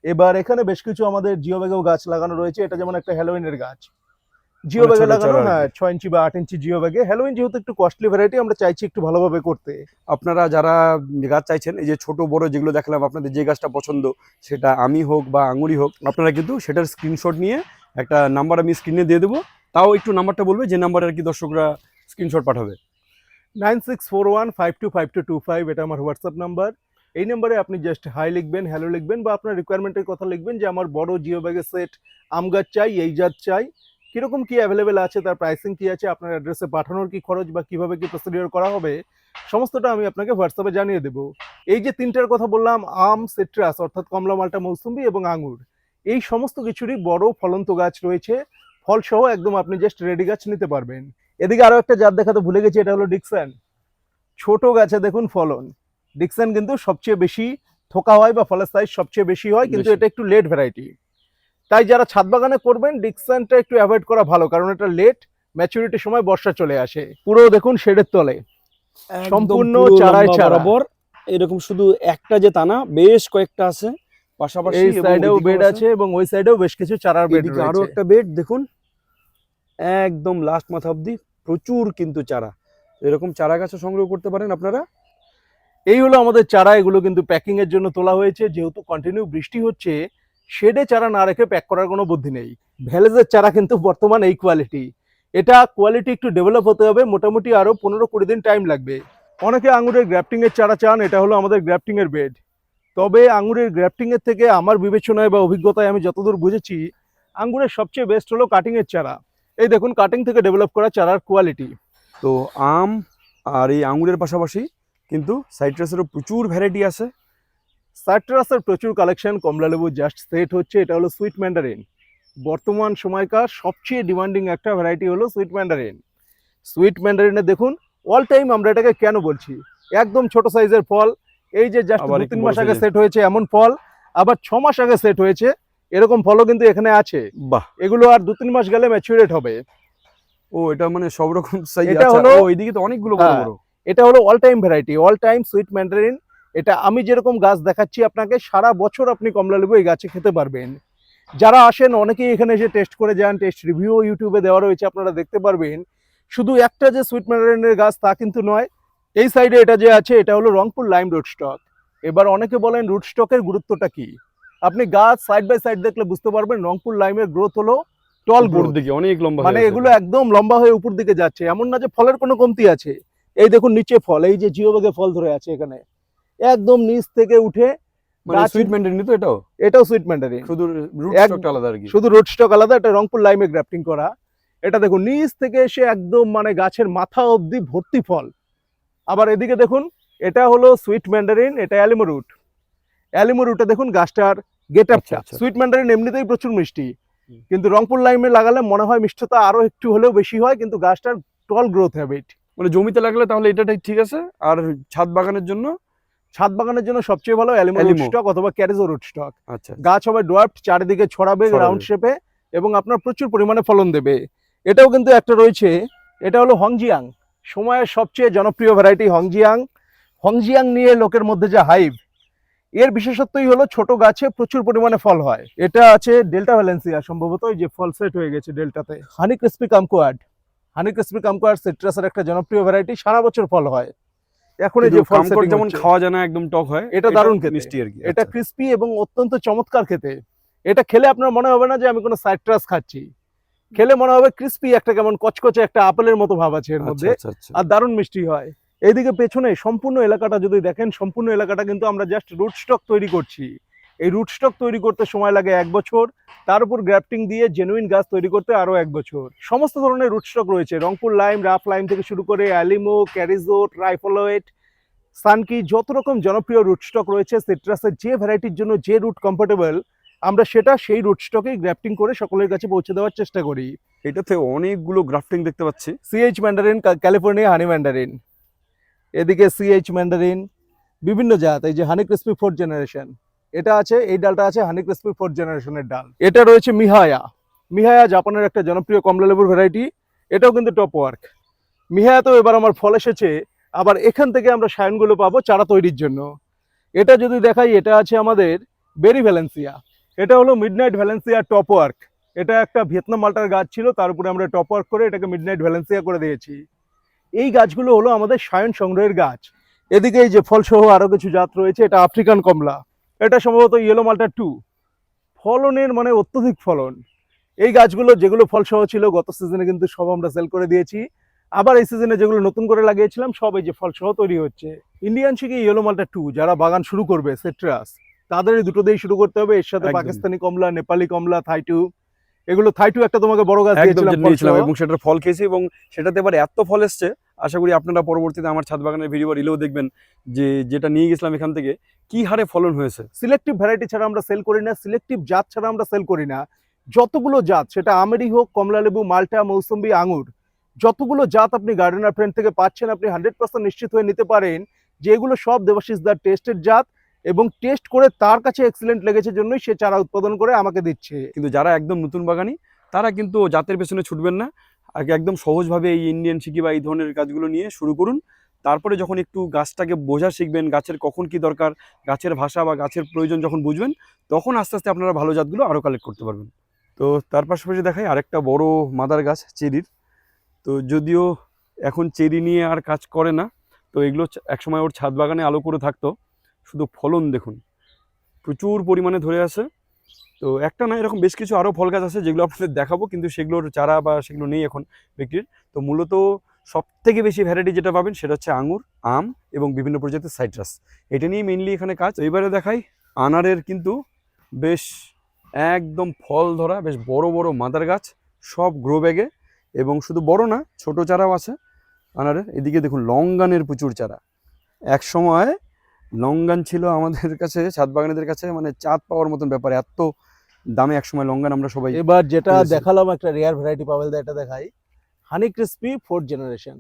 এবার এখানে বেশ কিছু আমাদের জিও ব্যাগেও গাছ লাগানো রয়েছে। এটা যেমন একটা হ্যালোইনের গাছ, জিও মানে ব্যাগে ছোট লাগানো, চারা আর হ্যাঁ কি। 6 ইঞ্চি বা 8 ইঞ্চি জিও ব্যাগে। হ্যালোইন যেহেতু একটু কস্টলি ভ্যারাইটি, আমরা চাইছি একটু ভালোভাবে করতে। আপনারা যারা গাছ চাইছেন, এই যে ছোট বড় যেগুলো দেখালাম, আপনাদের যে গাছটা পছন্দ, সেটা আমি হোক বা আঙুরি হোক, আপনারা কিন্তু সেটার স্ক্রিনশট নিয়ে একটা নাম্বার আমি স্ক্রিনে দিয়ে দেবো। তাও একটু নাম্বারটা বলবে, যে নাম্বারে আর কি দর্শকরা স্ক্রিনশট পাঠাবে। 9641525225, এটা আমার হোয়াটসঅ্যাপ নাম্বার। এই নাম্বারে আপনি জাস্ট হাই লিখবেন, হ্যালো লিখবেন, বা আপনার রিকোয়ারমেন্টের কথা লিখবেন যে আমার বড় জিও ব্যাগের সেট আম গাছ চাই, এই জাত চাই, কিরকম কি অ্যাভেলেবেল আছে, তার প্রাইসিং কি আছে, আপনার অ্যাড্রেসে পাঠানোর কি খরচ বা কিভাবে কি প্রসিডিওর করা হবে, সমস্তটা আমি আপনাকে হোয়াটসঅ্যাপে জানিয়ে দেবো। এই যে তিনটার কথা বললাম, আম, সিট্রাস অর্থাৎ কমলা, মালটা, মৌসুম্বি এবং আঙুর, এই সমস্ত কিছুরই বড় ফলন্ত গাছ রয়েছে, ফলসহ একদম আপনি জাস্ট রেডি গাছ নিতে পারবেন। এদিকে আরো একটা জাত দেখাতে ভুলে গেছি, এটা হলো ডিকসন। ছোট গাছে দেখুন ফলন। ডিকসন কিন্তু সবচেয়ে বেশি থোকা হয় বা ফলের সাইজ সবচেয়ে বেশি হয়, কিন্তু বেশি। এটা একটু লেট ভ্যারাইটি। তাই যারা ছাদ বাগানে করবেন ডিকসনটা একটু অ্যাভয়েড করা ভালো, কারণ এটা লেট ম্যাচুরিটির সময় বর্ষা চলে আসে। পুরো দেখুন শেডের তলে একদম সম্পূর্ণ পুরো চারায় লম্বা চারা। বরাবর, এরকম শুধু একটা যে তা না, বেশ কয়েকটা আছে পাশাপাশি, এই এবং সাইডেও ওইদিকেও বেড আছে এবং ওই সাইডেও বেশ কিছু চারার বেড এদিকে আরো রয়েছে। একটা বেড দেখুন, একদম লাস্ট মাথা অব্দি প্রচুর কিন্তু চারা। এরকম চারা গাছও সংগ্রহ করতে পারেন আপনারা। এই হলো আমাদের চারা, এগুলো কিন্তু প্যাকিং এর জন্য তোলা হয়েছে। যেহেতু কন্টিনিউ বৃষ্টি হচ্ছে, শেডে চারা না রেখে প্যাক করার কোনো বুদ্ধি নেই। ভ্যালেজের চারা কিন্তু বর্তমান এই কোয়ালিটি, এটা কোয়ালিটি একটু ডেভেলপ হতে হবে, মোটামুটি আরো 15-20 দিন টাইম লাগবে। অনেকে আঙুরের গ্রাফটিং এর চারা চান, এটা হলো আমাদের গ্রাফটিং এর বেড। তবে আঙুরের গ্রাফটিং এর থেকে আমার বিবেচনায় বা অভিজ্ঞতায় আমি যতদূর বুঝেছি, আঙুরের সবচেয়ে বেস্ট হলো কাটিং এর চারা। এই দেখুন কাটিং থেকে ডেভেলপ করা চারার কোয়ালিটি। তো আম আর এই আঙুরের পাশাপাশি কিন্তু সাইট্রাসেরও প্রচুর ভ্যারাইটি আছে। সাইট্রাসের প্রচুর কালেকশন, কমলালেবু জাস্ট সেট হচ্ছে। এটা হলো সুইট ম্যান্ডারিন, বর্তমান সময়কার সবচেয়ে ডিমান্ডিং একটা ভ্যারাইটি হলো সুইট ম্যান্ডারিন। সুইট ম্যান্ডারিনে দেখুন অল টাইম, আমরা এটাকে কেন বলছি, একদম ছোট সাইজের ফল। এই যে জাস্ট আবার 2-3 একটু বড় মাস আগে size এর। সেট হয়েছে এমন ফল, আবার 6 মাস আগে সেট হয়েছে এরকম ফলও কিন্তু এখানে আছে। বাহ, এগুলো আর 2-3 মাস গেলে ম্যাচুরেট হবে। ও এটা মানে সব রকম সাইজ। এটা আচ্ছা, হলো, ও এইদিকে তো অনেকগুলো বড় হ্যাঁ, বড়। এটা হলো all time variety, all time sweet Mandarin. এটা আমি যেরকম গাছ দেখাচ্ছি আপনাকে, সারা বছর আপনি কমলালেবু এই গাছে খেতে পারবেন। যারা আসেন অনেকেই এখানে এসে টেস্ট করে যান, টেস্ট রিভিউ ইউটিউবে দেওয়া রয়েছে, আপনারা দেখতে পারবেন। শুধু একটা যে সুইট ম্যান্ডারিনের গাছ তা কিন্তু নয়। এই সাইডে এটা যে আছে, এটা হলো রংপুর লাইম রুট স্টক। এবার অনেকে বলেন রুট স্টকের গুরুত্বটা কি, আপনি গাছ সাইড বাই সাইড দেখলে বুঝতে পারবেন রংপুর লাইমের গ্রোথ হলো টল উপর গ্রোথ, দিকে অনেক লম্বা মানে হয়ে আছে এগুলো এটা। একদম লম্বা হয়ে উপর দিকে যাচ্ছে, এমন না যে ফলের কোনো কমতি আছে। এই দেখুন নিচে ফল, এই যে জিও ব্যাগে ফল ধরে আছে এখানে, একদম নিচ থেকে উঠে মানে গাছ। সুইট ম্যান্ডারিন তো এটাও, এটাও সুইট ম্যান্ডারিন, শুধু রুট এক স্টকটা আলাদা আর কি। শুধু রুট স্টক আলাদা, এটা রংপুর লাইমে গ্রাফটিং করা। এটা দেখুন নিচ থেকে এসে একদম মানে গাছের মাথা অবধি ভর্তি ফল। আবার এদিকে দেখুন, এটা হলো সুইট ম্যান্ডারিন, এটা অ্যালিমো রুট। অ্যালিমো রুটে দেখুন গাছটার গেট আচ্ছা, আপটা। আচ্ছা। সুইট ম্যান্ডারিন এমনিতেই প্রচুর মিষ্টি, হুম। কিন্তু রংপুর লাইমে লাগালে মনে হয় মিষ্টতা আরো একটু হলেও বেশি হয়, কিন্তু গাছটার টল গ্রোথ হ্যাবিট। মানে জমিতে লাগলে তাহলে এটা ঠিক আছে, আর ছাদ বাগানের জন্য ছাদ বাগানের জন্য সবচেয়ে ভালো অ্যালিমো রুট অ্যালিমো। স্টক অথবা ক্যারিজো রুট স্টক। আচ্ছা, গাছ হবে ডোয়ার্ফড, চারিদিকে ছড়াবে ছড়াবে। রাউন্ড শেপে, এবং আপনার প্রচুর পরিমাণে ফলন দেবে। এটাও কিন্তু একটা রয়েছে, এটা হলো হংজিয়াং, সময়ের সবচেয়ে জনপ্রিয় ভ্যারাইটি হংজিয়াং। হংজিয়াং নিয়ে লোকের মধ্যে যে হাইভ, এর বিশেষত্বই হলো ছোট গাছে প্রচুর পরিমাণে ফল হয়। এটা আছে ডেল্টা ভ্যালেন্সিয়া, সম্ভবত এই যে ফল সেট হয়ে গেছে ডেল্টাতে। হানি ক্রিস্পি কামকোয়াড, হানি ক্রিস্পি কামকোয়াড সিট্রাসের একটা জনপ্রিয় ভ্যারাইটি, সারা বছর ফল হয়। এখন এই যে ফল কামকর সেটিং যেমন হচ্ছে, খাওয়া যায় না, একদম টক হয়, এটা দারুণ খেতে, মিষ্টি আর কি। এটা আচ্ছা। ক্রিস্পি এবং অত্যন্ত চমৎকার খেতে। এটা খেলে আপনার মনে হবে না যে আমি কোনো সাইট্রাস খাচ্ছি, খেলে মনে হবে ক্রিস্পি, একটা কেমন কচকচে একটা আপেলের মতো ভাব আছে এর মধ্যে, আচ্ছা, আচ্ছা। আর দারুণ মিষ্টি হয়। এইদিকে পেছনে সম্পূর্ণ এলাকাটা যদি দেখেন, সম্পূর্ণ এলাকাটা কিন্তু আমরা জাস্ট রুট স্টক তৈরি করছি। এই রুট স্টক তৈরি করতে সময় লাগে 1 বছর, তার উপর গ্রাফটিং দিয়ে জেনুইন গাছ তৈরি করতে আরো 1 বছর। সমস্ত ধরনের রুট স্টক রয়েছে, রংপুর লাইম, রাফ লাইম থেকে শুরু করে অ্যালিমো, ক্যারিজো, ট্রাইফলোয়েট, সানকি, যত রকম জনপ্রিয় রুট স্টক রয়েছে সিট্রাসের যে ভ্যারাইটির জন্য যে রুট কমফোর্টেবল, আমরা সেটা সেই রুট স্টকেই গ্রাফটিং করে সকলের কাছে পৌঁছে দেওয়ার চেষ্টা করি। এটাতে অনেকগুলো গ্রাফটিং দেখতে পাচ্ছি। সিএইচ ম্যান্ডারিন, ক্যালিফোর্নিয়া হানি ম্যান্ডারিন, এদিকে সিএইচ ম্যান্ডারিন, বিভিন্ন জাত। এই যে হানি ক্রিস্পি 4th জেনারেশন, এটা আছে, এই ডালটা আছে হানি ক্রিস্পি 4th জেনারেশনের ডাল। এটা রয়েছে মিহায়া, মিহায়া জাপানের একটা জনপ্রিয় কমলা লেবুর ভ্যারাইটি, এটাও কিন্তু টপ ওয়ার্ক। মিহায়াতেও এবার আমার ফল এসেছে, আবার এখান থেকে আমরা সায়নগুলো পাবো চারা তৈরির জন্য। এটা যদি দেখাই, এটা আছে আমাদের বেরি ভ্যালেন্সিয়া। এটা হলো মিডনাইট ভ্যালেন্সিয়া টপ ওয়ার্ক। এটা একটা ভিয়েতনাম মাল্টার গাছ ছিল, তার উপরে আমরা টপ ওয়ার্ক করে এটাকে মিডনাইট ভ্যালেন্সিয়া করে দিয়েছি। এই গাছগুলো হলো আমাদের সায়ন সংগ্রহের গাছ। এদিকে এই যে ফলসহ আরো কিছু জাত রয়েছে, এটা আফ্রিকান কমলা, এটা সম্ভবত ইয়েলো মাল্টা 2। ফলনের মানে অত্যধিক ফলন। এই গাছগুলো যেগুলো ফলসহ ছিল গত সিজনে কিন্তু সব আমরা সেল করে দিয়েছি। আবার এই সিজনে যেগুলো নতুন করে লাগিয়েছিলাম সব এই যে ফলসহ তৈরি হচ্ছে। ইন্ডিয়ান শিখি ইয়েলো মাল্টা 2 যারা বাগান শুরু করবে সিট্রাস, তাদের এই দুটো দিয়েই শুরু করতে হবে। এর সাথে একদম। পাকিস্তানি কমলা, নেপালি কমলা, থাইটু, এগুলো থাইটু একটা তোমাকে বড় গাছ একদম দিয়েছিলাম যেটা নিয়েছিলাম ফলসহ। এবং সেটার ফল খেয়েছি এবং সেটাতে এবার এত ফল এসছে, আশা করি আপনারা পরবর্তীতে আমার ছাদ বাগানের ভিডিও বা রিলেও দেখবেন যে যেটা নিয়ে গেছিলাম এখান থেকে কি হারে ফলন হয়েছে। সিলেক্টিভ ভ্যারাইটি ছাড়া আমরা সেল করি না, সিলেক্টিভ জাত ছাড়া আমরা সেল করি না। যতগুলো জাত, সেটা আমেরি হোক, কমলা লেবু, মাল্টা, মৌসুম্বি, আঙুর, যতগুলো জাত আপনি গার্ডেনার ফ্রেন্ড থেকে পাচ্ছেন, আপনি 100% নিশ্চিত হয়ে নিতে পারেন যে এগুলো সব দেবাশিস দার টেস্টেড জাত, এবং টেস্ট করে তার কাছে এক্সিলেন্ট লেগেছে জন্যই সে চারা উৎপাদন করে আমাকে দিচ্ছে। কিন্তু যারা একদম নতুন বাগানি তারা কিন্তু জাতের পেছনে ছুটবেন না, আগে একদম সহজভাবে এই ইন্ডিয়ান শিকি বা এই ধরনের গাছগুলো নিয়ে শুরু করুন। তারপরে যখন একটু গাছটাকে বোঝা শিখবেন, গাছের কখন কি দরকার, গাছের ভাষা বা গাছের প্রয়োজন যখন বুঝবেন, তখন আস্তে আস্তে আপনারা ভালো জাতগুলো আরও কালেক্ট করতে পারবেন। তো তার পাশাপাশি দেখাই আরেকটা বড় মাদার গাছ চেরির। তো যদিও এখন চেরি নিয়ে আর কাজ করে না, তো এগুলো একসময় ওর ছাদ বাগানে আলো করে থাকতো। শুধু ফলন দেখুন, প্রচুর পরিমাণে ধরে আছে। তো একটা না, এরকম বেশ কিছু আরও ফল গাছ আছে যেগুলো আপনাদের দেখাবো, কিন্তু সেগুলোর চারা বা সেগুলো নেই এখন বিক্রির। তো মূলত সব থেকে বেশি ভ্যারাইটি যেটা পাবেন সেটা হচ্ছে আঙুর, আম এবং বিভিন্ন প্রজাতির সাইট্রাস, এটা নিয়ে মেইনলি এখানে কাজ। তো এবারে দেখাই আনারের কিন্তু বেশ একদম ফল ধরা বেশ বড় বড় মাদার গাছ, সব গ্রো ব্যাগে, এবং শুধু বড় না, ছোট চারাও আছে আনারের। এদিকে দেখুন লঙ্গানের প্রচুর চারা। এক সময় লঙ্গান ছিল আমাদের কাছে, ছাদ বাগানীদের কাছে মানে চাঁদ পাওয়ার মতন ব্যাপার, এত দামে একসময় লঙ্গান আমরা সবাই। এবার যেটা বুঝেছি। দেখালাম একটা রেয়ার ভ্যারাইটি পাবেল দা, এটা দেখাই হানি ক্রিসপি 4th জেনারেশন।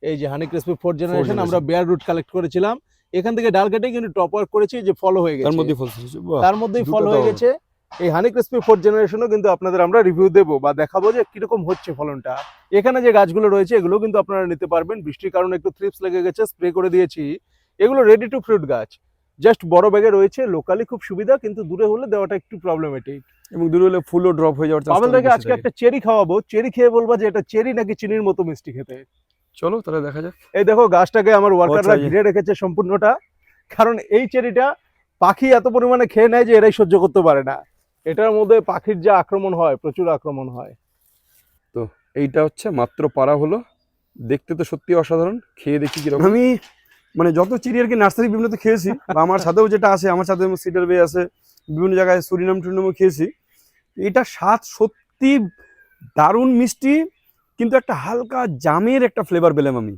এই যে হানি ক্রিসপি 4th জেনারেশন আমরা বেয়ার রুট কালেক্ট করেছিলাম, এখান থেকে ডাল কেটে কিন্তু টপ ওয়ার্ক করেছি, যে ফলো হয়ে তার গেছে, মধ্যে ফল এসেছে, বাহ, তার মধ্যেই ফল দুটো হয়ে দাও। গেছে। এই হানি ক্রিসপি 4th জেনারেশনও কিন্তু আপনাদের আমরা রিভিউ দেবো বা দেখাবো যে কিরকম হচ্ছে ফলনটা। এখানে যে গাছগুলো রয়েছে এগুলো কিন্তু আপনারা নিতে পারবেন। বৃষ্টির কারণে একটু থ্রিপস লেগে গেছে, স্প্রে করে দিয়েছি। এগুলো রেডি টু ফ্রুট গাছ, জাস্ট বড় ব্যাগে রয়েছে, লোকালি খুব সুবিধা, কিন্তু দূরে হলে দেওয়াটা একটু প্রবলেমেটিক। এবং দূরে হলে ফুলও ড্রপ হয়ে যাওয়ার পাবেল চান্স দাকে আজকে একটা চেরি খাওয়াবো, চেরি খেয়ে বলবা যে এটা চেরি নাকি চিনির মতো মিষ্টি খেতে। চলো তাহলে দেখা যাক। এই দেখো গাছটাকে আমার ওয়ার্কাররা আচ্ছা, ঘিরে রেখেছে সম্পূর্ণটা, কারণ এই চেরিটা পাখি এত পরিমাণে খেয়ে নেয় যে এরাই সহ্য করতে পারে না। এটার মধ্যে পাখির যে আক্রমণ হয়, প্রচুর আক্রমণ হয়। তো এইটা হচ্ছে মাত্র পারা হলো, দেখতে তো সত্যি অসাধারণ, খেয়ে দেখি কিরকম। আমি মানে যত চিড়ি আর কি নার্সারি বিভিন্নতে খেয়েছি, বা আমার সাথেও যেটা আছে, আমার সাথে সিডার বে আছে, বিভিন্ন জায়গায় সুরিনাম টুরিনামও খেয়েছি, এটা স্বাদ সত্যি দারুণ মিষ্টি, কিন্তু একটা হালকা জামের একটা ফ্লেভার পেলাম আমি,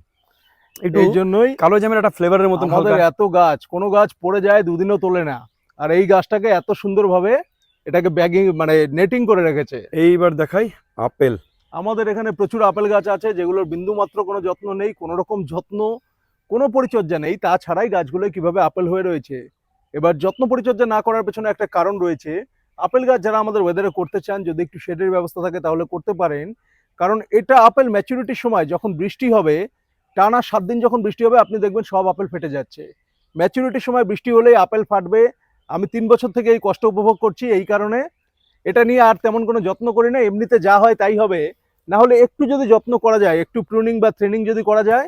একটু এই জন্যই কালো জামের একটা ফ্লেভারের মতন আমাদের হালকা। এত গাছ, কোনো গাছ পড়ে যায় দুদিনও তোলে না, আর এই গাছটাকে এত সুন্দরভাবে এটাকে ব্যাগিং মানে নেটিং করে রেখেছে। এইবার দেখাই আপেল। আমাদের এখানে প্রচুর আপেল গাছ আছে যেগুলোর বিন্দু মাত্র কোনো যত্ন নেই, কোনো রকম যত্ন, কোনো পরিচর্যা নেই, তাছাড়াই গাছগুলো কিভাবে আপেল হয়ে রয়েছে। এবার যত্ন পরিচর্যা না করার পেছনে একটা কারণ রয়েছে। আপেল গাছ যারা আমাদের ওয়েদারে করতে চান, যদি একটু শেডের ব্যবস্থা থাকে তাহলে করতে পারেন, কারণ এটা আপেল ম্যাচুরিটির সময় যখন বৃষ্টি হবে, টানা 7 দিন যখন বৃষ্টি হবে আপনি দেখবেন সব আপেল ফেটে যাচ্ছে। ম্যাচুরিটির সময় বৃষ্টি হলেই আপেল ফাটবে। আমি 3 বছর থেকে এই কষ্ট উপভোগ করছি, এই কারণে এটা নিয়ে আর তেমন কোনো যত্ন করি না, এমনিতে যা হয় তাই হবে। না হলে একটু যদি যত্ন করা যায়, একটু প্রুনিং বা থ্রেনিং যদি করা যায়,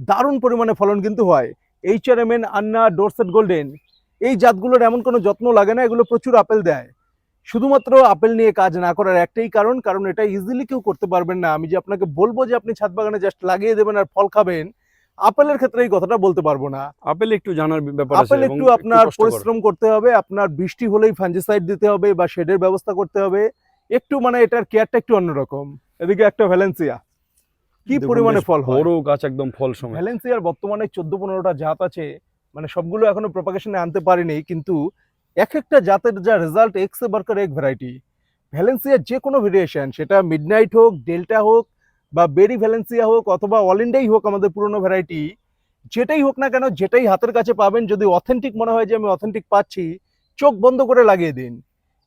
দারুণ পরিমাণে ফলন কিন্তু হয়। HRMN, আন্না, ডোরসেট গোল্ডেন, এই জাতগুলোর এমন কোনো যত্ন লাগে না, এগুলো প্রচুর আপেল দেয়। শুধুমাত্র আপেল নিয়ে কাজ না করার একটাই কারণ, কারণ এটা ইজিলি কেউ করতে পারবেন না। আমি যে আপনাকে বলবো যে আপনি ছাদ বাগানে জাস্ট লাগিয়ে দেবেন আর ফল খাবেন, আপেলের ক্ষেত্রে এই কথাটা বলতে পারবো না। আপেল একটু জানার ব্যাপার আছে আপেল এবং একটু আপনার কষ্টকর। পরিশ্রম করতে হবে, আপনার বৃষ্টি হলেই ফাঞ্জিসাইড দিতে হবে বা শেডের ব্যবস্থা করতে হবে, একটু মানে এটার কেয়ারটা একটু অন্যরকম। এদিকে একটা ভ্যালেন্সিয়া, কি দেখুন পরিমাণে বেশ ফল হয়। বড় গাছ, একদম ফল সময়। ভ্যালেন্সিয়ার বর্তমানে 14-15টা জাত আছে, মানে সবগুলো এখনো প্রপাগেশনে আনতে পারিনি, কিন্তু এক একটা জাতের যা রেজাল্ট, এক্স বার্কার এক ভ্যারাইটি। ভ্যালেন্সিয়ার যে কোনো ভেরিয়েশন, সেটা মিডনাইট হোক, ডেল্টা হোক, বা বেরি ভ্যালেন্সিয়া হোক, অথবা অল ইন্ডিয়াই হোক, আমাদের পুরনো ভ্যারাইটি, যেটাই হোক না কেন, যেটাই হাতের কাছে পাবেন, যদি অথেন্টিক মনে হয় যে আমি অথেন্টিক পাচ্ছি, চোখ বন্ধ করে লাগিয়ে দিন।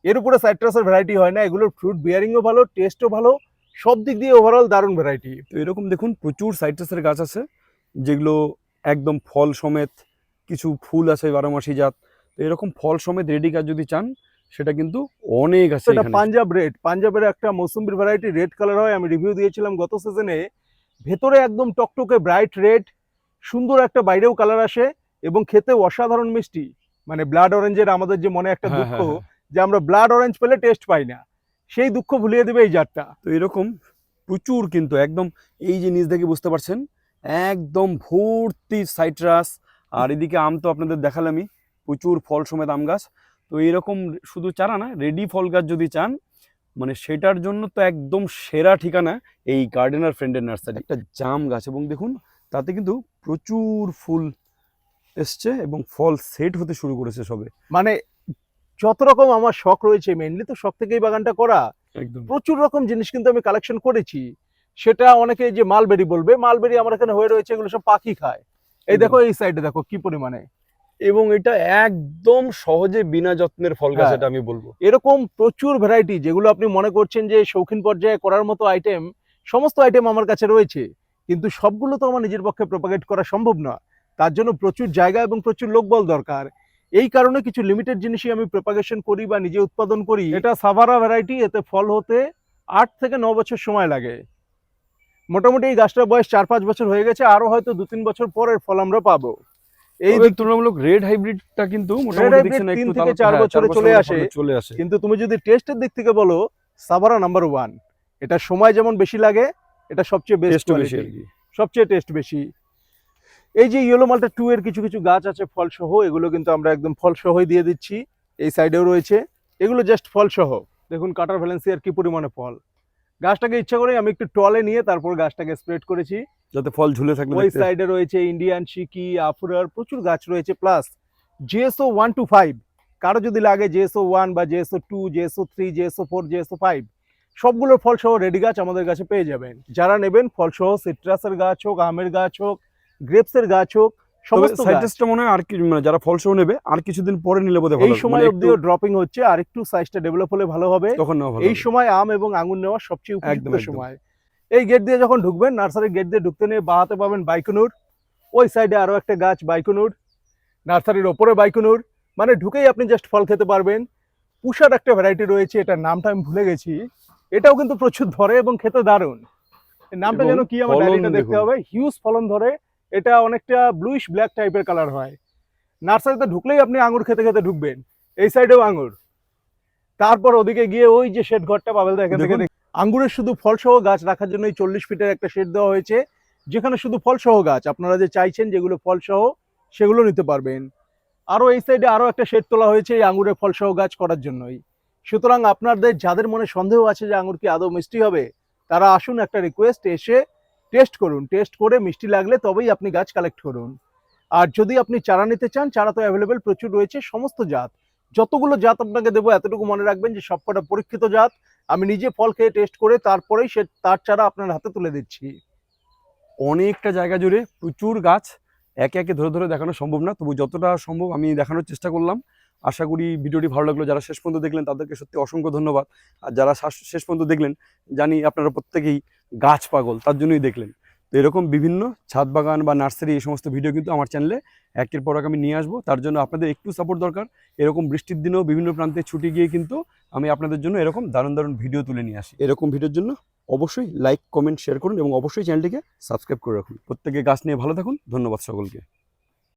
এর উপরে সাইট্রাসের ভ্যারাইটি হয় না, এগুলোর ফ্রুট বিয়ারিংও ভালো, টেস্টও ভালো, সব দিক দিয়ে ওভারঅল দারুণ ভ্যারাইটি। তো এরকম দেখুন প্রচুর সাইট্রাসের গাছ আছে যেগুলো একদম ফল সমেত, কিছু ফুল আছে 12 মাসি জাত। তো এরকম ফল সমেত রেডি গাছ যদি চান সেটা কিন্তু অনেক আছে এটা এখানে। পাঞ্জাব রেড, পাঞ্জাবের একটা মৌসুম্বির ভ্যারাইটি, রেড কালার হয়, আমি রিভিউ দিয়েছিলাম গত সিজনে। ভেতরে একদম টকটকে ব্রাইট রেড, সুন্দর একটা বাইরেও কালার আসে এবং খেতে অসাধারণ মিষ্টি। মানে ব্লাড অরেঞ্জের আমাদের যে মনে একটা হ্যাঁ, দুঃখ হ্যাঁ, হ্যাঁ। যে আমরা ব্লাড অরেঞ্জ পেলে টেস্ট পাই না, সেই দুঃখ ভুলিয়ে দেবে এই জাতটা। তো এরকম প্রচুর কিন্তু একদম এই যে নিচ থেকে বুঝতে পারছেন একদম ভর্তি সাইট্রাস। আর এদিকে আম তো আপনাদের দেখালামই, প্রচুর ফল সমেত আম গাছ। তো এরকম শুধু চারা না, রেডি ফল গাছ যদি চান মানে সেটার জন্য তো একদম সেরা ঠিকানা এই গার্ডেনার ফ্রেন্ডের নার্সারি। একটা জাম গাছ এবং দেখুন তাতে কিন্তু প্রচুর ফুল এসছে এবং ফল সেট হতে শুরু করেছে সবে। মানে যত রকম আমার শখ রয়েছে, মেনলি তো শখ থেকেই বাগানটা করা, একদম প্রচুর রকম জিনিস কিন্তু আমি কালেকশন করেছি। সেটা অনেকে যে মালবেরি বলবে, মালবেরি আমার এখানে হয়ে রয়েছে, এগুলো সব পাখি খায়। এই দেখো এই সাইডে দেখো কি পরিমাণে। এবং এটা একদম সহজে বিনা যত্নের ফল গাছ, হ্যাঁ। এটা আমি বলবো। এরকম প্রচুর ভ্যারাইটি যেগুলো আপনি মনে করছেন যে শৌখিন পর্যায়ে করার মতো আইটেম, সমস্ত আইটেম আমার কাছে রয়েছে। কিন্তু সবগুলো তো আমার নিজের পক্ষে প্রপাগেট করা সম্ভব না, তার জন্য প্রচুর জায়গা এবং প্রচুর লোকবল দরকার। এই কারণে কিছু লিমিটেড জিনিসই আমি প্রপাগেশন করি বা নিজে উৎপাদন করি। এটা সাভারা ভ্যারাইটি, এতে ফল হতে 8 থেকে 9 বছর সময় লাগে। মোটামুটি এই গাছটার বয়স 4-5 বছর হয়ে গেছে, আরো হয়তো 2-3 বছর পরের ফল আমরা পাবো। এই এই তুলনামূলক রেড হাইব্রিডটা কিন্তু মোটামুটি hybrid দেখছেন 3 একটু থেকে 4 বছরে চলে আসে। চলে আসে। কিন্তু তুমি যদি টেস্টের দিক থেকে বলো, সাভারা নাম্বার 1। এটা সময় যেমন বেশি লাগে, এটা সবচেয়ে বেস্ট টেস্টও বেশি কোয়ালিটি, আর কি। সবচেয়ে টেস্ট বেশি। এই যে ইয়েলো মাল্টা 2 এর কিছু কিছু গাছ আছে ফল সহ, এগুলো কিন্তু আমরা একদম ফল সহই দিয়ে দিচ্ছি। এই সাইডেও রয়েছে, এগুলো জাস্ট ফল সহ। দেখুন কাটার ভ্যালেন্সিয়ার কি পরিমাণে ফল। গাছটাকে ইচ্ছা করে আমি একটু টলে নিয়ে তারপর গাছটাকে স্প্রেড করেছি। যাতে ফল ঝুলে থাকলে ওই দেখতে। সাইডে রয়েছে ইন্ডিয়ান শিকি, আফুরার, প্রচুর গাছ রয়েছে। প্লাস জেএসও 1 to 5, কারো যদি লাগে জেএসও 1 বা জেএসও 2, জেএসও 3, জেএসও 4, জেএসও 5, সবগুলোর ফল সহ রেডি গাছ আমাদের কাছে পেয়ে যাবেন। যারা নেবেন ফল সহ, সিট্রাসের গাছ হোক, আমের গাছ হোক, গ্রেপসের গাছ হোক, সমস্ত গাছ। সাইট্রাসটা মনে হয় আর কি মানে যারা ফল সহ নেবে আর কিছুদিন পরে নিলে বোধহয় ভালো এই হবে। সময় মানে অবধিও ড্রপিং হচ্ছে, আর একটু সাইজটা ডেভেলপ হলে ভালো হবে। তখন নেওয়া ভালো এই হবে। সময় আম এবং আঙ্গুর নেওয়া সবচেয়ে উপযুক্ত একদম, একদম। সময়। এই গেট দিয়ে যখন ঢুকবেন, নার্সারির গেট দিয়ে ঢুকতে নিয়ে বাহাতে পাবেন বাইকুনুর, ওই সাইডে আরো একটা গাছ বাইকুনুর, নার্সারির ওপরে বাইকুনুর। মানে ঢুকেই আপনি জাস্ট ফল খেতে পারবেন। পুষার একটা ভ্যারাইটি রয়েছে, এটার নামটা আমি ভুলে গেছি, এটাও কিন্তু প্রচুর ধরে এবং খেতে দারুণ। এর নামটা এবং যেন কি, আমার ফলন ডায়েরিটা দেখতে দেখুন। হবে। হিউজ ফলন ধরে, এটা অনেকটা ব্লুইশ ব্ল্যাক টাইপের কালার হয়। নার্সারিতে ঢুকলেই আপনি আঙুর খেতে খেতে ঢুকবেন। এই সাইডেও আঙুর, তারপর ওদিকে গিয়ে ওই যে শেড ঘরটা পাবেন এখান থেকে দেখুন। আঙ্গুরের শুধু ফল সহ গাছ রাখার জন্য 40 ফিটের একটা শেড দেওয়া হয়েছে, যেখানে শুধু ফল সহ গাছ আপনারা যে চাইছেন যেগুলো ফল সহ সেগুলো নিতে পারবেন। আরো এই সাইডে আরো একটা শেড তোলা হয়েছে এই আঙ্গুরের ফল সহ গাছ করার জন্যই। সুতরাং আপনাদের যাদের মনে সন্দেহ আছে যে আঙ্গুর কি আদৌ মিষ্টি হবে, তারা আসুন, একটা রিকোয়েস্ট, এসে টেস্ট করুন। টেস্ট করে মিষ্টি লাগলে তবেই আপনি গাছ কালেক্ট করুন। আর যদি আপনি চারা নিতে চান, চারা তো অ্যাভেলেবেল প্রচুর রয়েছে, সমস্ত জাত। যতগুলো জাত আপনাকে দেবো এতটুকু মনে রাখবেন যে সবকটা পরীক্ষিত জাত। আমি নিজে ফল খেয়ে টেস্ট করে তারপরেই তার চারা আপনার হাতে তুলে দিচ্ছি। অনেকটা জায়গা জুড়ে প্রচুর গাছ, একে একে ধরে ধরে দেখানো সম্ভব না, তবু যতটা সম্ভব আমি দেখানোর চেষ্টা করলাম। আশা করি ভিডিওটি ভালো লাগলো। যারা শেষ পর্যন্ত দেখলেন তাদেরকে সত্যি অসংখ্য ধন্যবাদ। আর যারা শেষ পর্যন্ত দেখলেন, জানি আপনারা প্রত্যেকেই গাছ পাগল, তার জন্যই দেখলেন। তো এরকম বিভিন্ন ছাদ বাগান বা নার্সারি এই সমস্ত ভিডিও কিন্তু আমার চ্যানেলে একের পর এক আমি নিয়ে আসবো। তার জন্য আপনাদের একটু সাপোর্ট দরকার। এরকম বৃষ্টির দিনেও বিভিন্ন প্রান্তে ছুটি গিয়ে কিন্তু আমি আপনাদের জন্য এরকম দারুণ দারুণ ভিডিও তুলে নিয়ে আসি। এরকম ভিডিওর জন্য অবশ্যই লাইক, কমেন্ট, শেয়ার করুন এবং অবশ্যই চ্যানেলটিকে সাবস্ক্রাইব করে রাখুন। প্রত্যেকে গাছ নিয়ে ভালো থাকুন। ধন্যবাদ সকলকে।